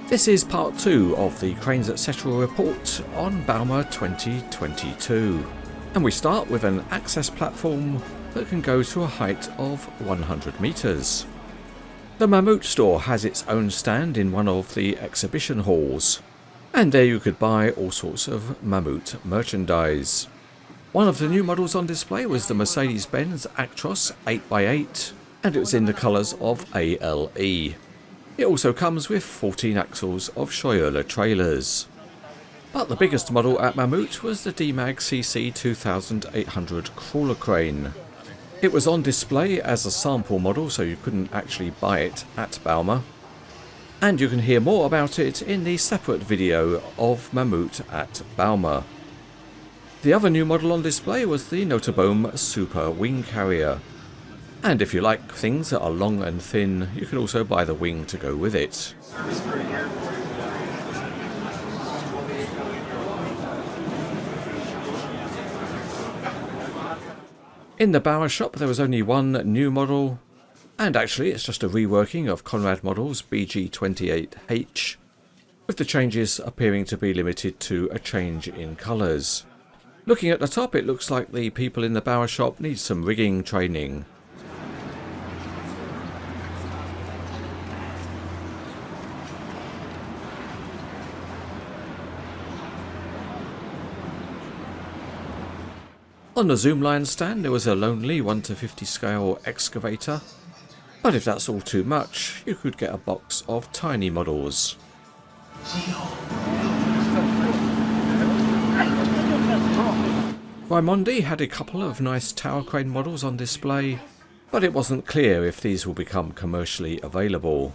This is part 2 of the Cranes Etc. report on Bauma 2022, and we start with an access platform that can go to a height of 100 metres. The Mammut store has its own stand in one of the exhibition halls, and there you could buy all sorts of Mammut merchandise. One of the new models on display was the Mercedes-Benz Actros 8x8, and it was in the colours of ALE. It also comes with 14 axles of Scheuerler trailers. But the biggest model at Mammut was the Demag CC 2800 crawler crane. It was on display as a sample model, so you couldn't actually buy it at Bauma. And you can hear more about it in the separate video of Mammut at Bauma. The other new model on display was the Nooteboom Super Wing Carrier. And if you like things that are long and thin, you can also buy the wing to go with it. In the Bauer shop there was only one new model, and actually it's just a reworking of Conrad Models BG28H, with the changes appearing to be limited to a change in colours. Looking at the top, it looks like the people in the Bauer shop need some rigging training. On the Zoomlion stand there was a lonely 1:50 scale excavator, but if that's all too much, you could get a box of tiny models. Raimondi had a couple of nice tower crane models on display, but it wasn't clear if these will become commercially available.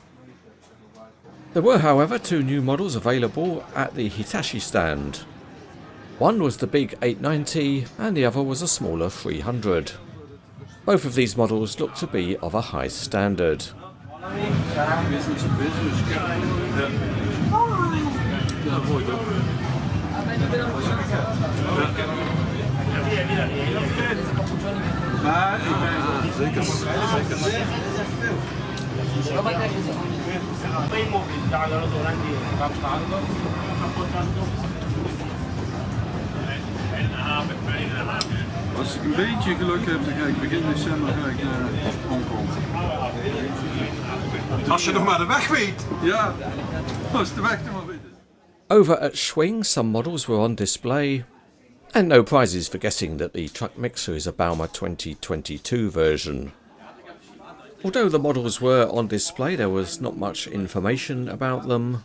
There were, however, two new models available at the Hitachi stand. One was the big 890 and the other was a smaller 300. Both of these models look to be of a high standard. Als ik een beetje geluk heb, dan ga ik begin december naar Hongkong. Als je nog maar de weg weet. Ja, als de weg er maar weet. Over at Schwing, some models were on display, and no prizes for guessing that the truck mixer is a Bauma 2022 version. Although the models were on display, there was not much information about them.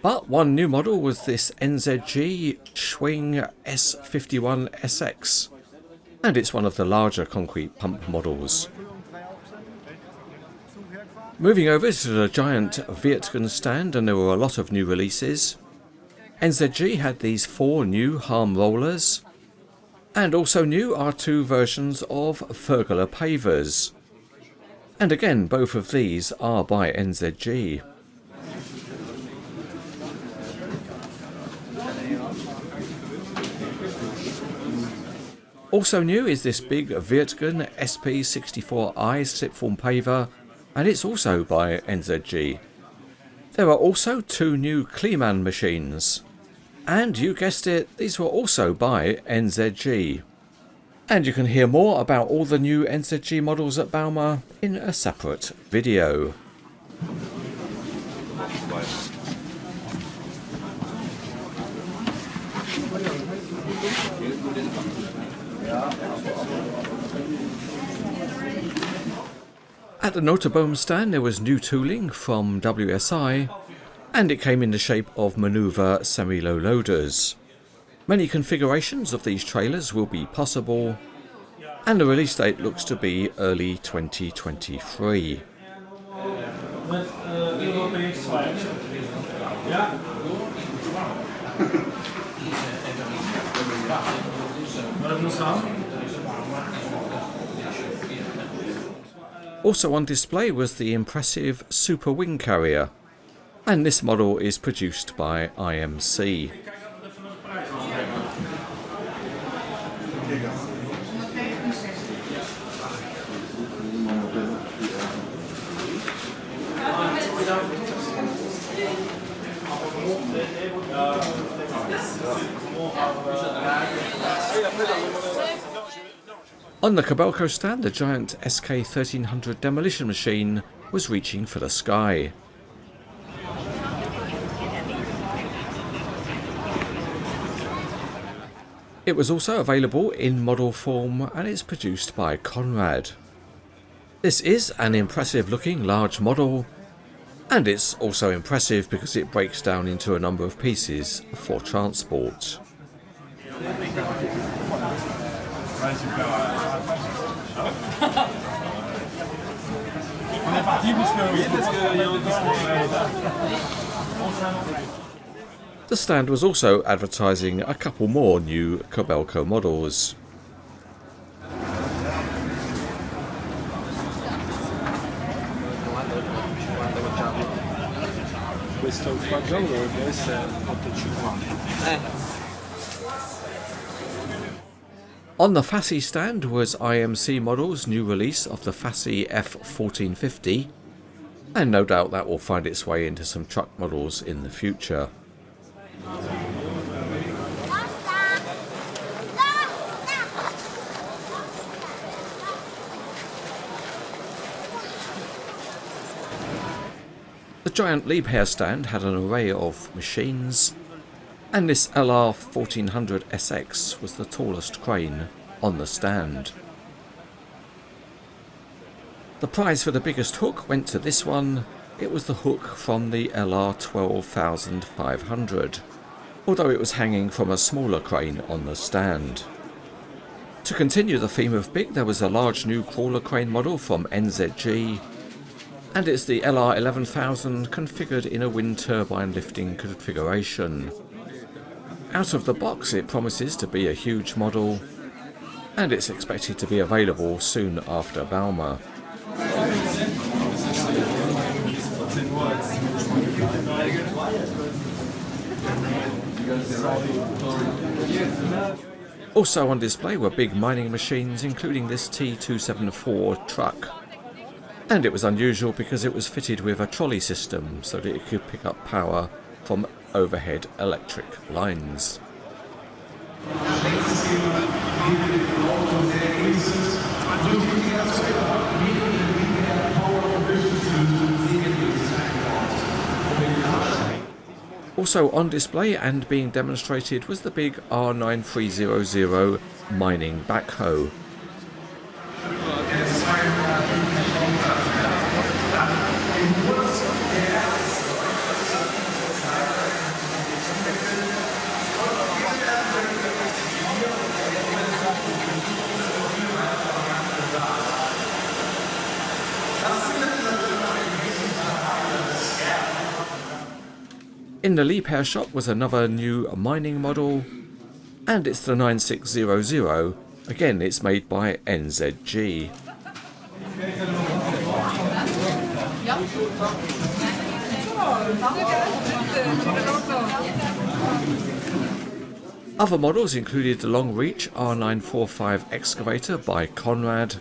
But one new model was this NZG Schwing S51SX, and it's one of the larger concrete pump models. Moving over to the giant Wirtgen stand, and there were a lot of new releases. NZG had these 4 new harm rollers, and also new are 2 versions of Ferguler pavers. And again, both of these are by NZG. Also new is this big Wirtgen SP64i slipform paver, and it's also by NZG. There are also 2 new Kleemann machines, and you guessed it, these were also by NZG. And you can hear more about all the new NZG models at Bauma in a separate video. At the Nooteboom stand there was new tooling from WSI, and it came in the shape of manoeuvre semi-low loaders. Many configurations of these trailers will be possible, and the release date looks to be early 2023. Also on display was the impressive Super Wing Carrier, and this model is produced by IMC. On the Kobelco stand, the giant SK1300 demolition machine was reaching for the sky. It was also available in model form and it's produced by Conrad. This is an impressive looking large model, and it's also impressive because it breaks down into a number of pieces for transport. The stand was also advertising a couple more new Kobelco models. On the Fassi stand was IMC Models' new release of the Fassi F1450, and no doubt that will find its way into some truck models in the future. The giant Liebherr stand had an array of machines, and this LR1400SX was the tallest crane on the stand. The prize for the biggest hook went to this one. It was the hook from the LR12500, although it was hanging from a smaller crane on the stand. To continue the theme of big, there was a large new crawler crane model from NZG, and it's the LR11000 configured in a wind turbine lifting configuration. Out of the box, it promises to be a huge model, and it's expected to be available soon after Bauma. Also on display were big mining machines, including this T274 truck. And it was unusual because it was fitted with a trolley system so that it could pick up power from overhead electric lines. Also on display and being demonstrated was the big R9300 mining backhoe. In the Liebherr shop was another new mining model, and it's the 9600. Again, it's made by NZG. Other models included the long reach R945 excavator by Conrad,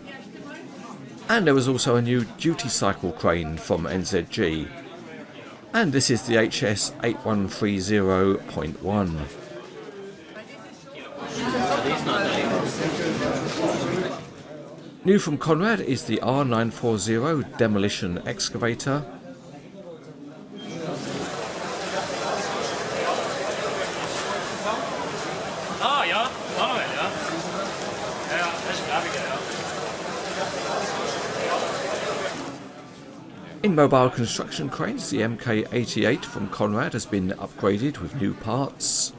and there was also a new duty cycle crane from NZG. And this is the HS8130.1. New from Conrad is the R940 Demolition excavator. In mobile construction cranes, the MK88 from Conrad has been upgraded with new parts,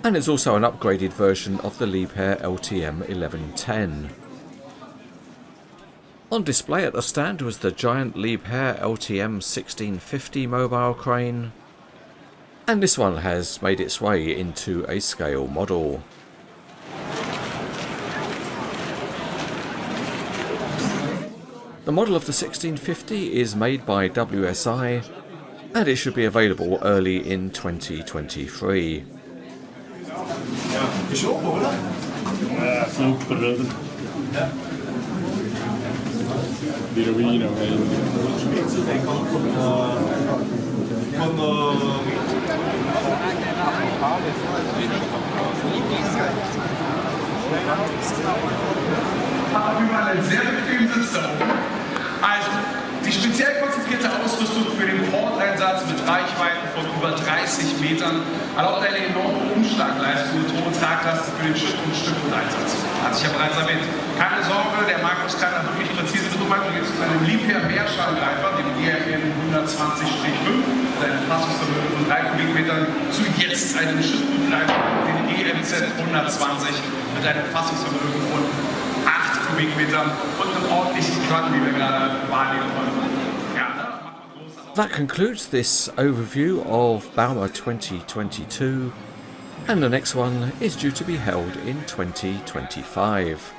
and it's also an upgraded version of the Liebherr LTM 1110. On display at the stand was the giant Liebherr LTM 1650 mobile crane, and this one has made its way into a scale model. The model of the 1650 is made by WSI, and it should be available early in 2023. Ja, super, oder? Die Ruine, hey. Haben überall einen sehr bequemen Sitz da oben. Also, die speziell konzipierte Ausrüstung für den Porteinsatz mit Reichweiten von über 30 Metern erlaubt eine enorme Umschlagleistung mit hohen Traglasten für den Schritt- und Stückeneinsatz. Hatte ich ja bereits erwähnt. Keine Sorge, der Markus kann da wirklich präzise beobachten. Jetzt zu einem Liebherr Mehrschallgreifer, dem DRN 120-5, mit einem Fassungsvermögen von 3 Kubikmetern, zu jetzt einem Schrittgreifer, den EMZ 120, mit einem Fassungsvermögen von 8 Kubikmetern und einem ordentlichen Truck, wie wir gerade wahrnehmen konnten. That concludes this overview of Bauma 2022, and the next one is due to be held in 2025.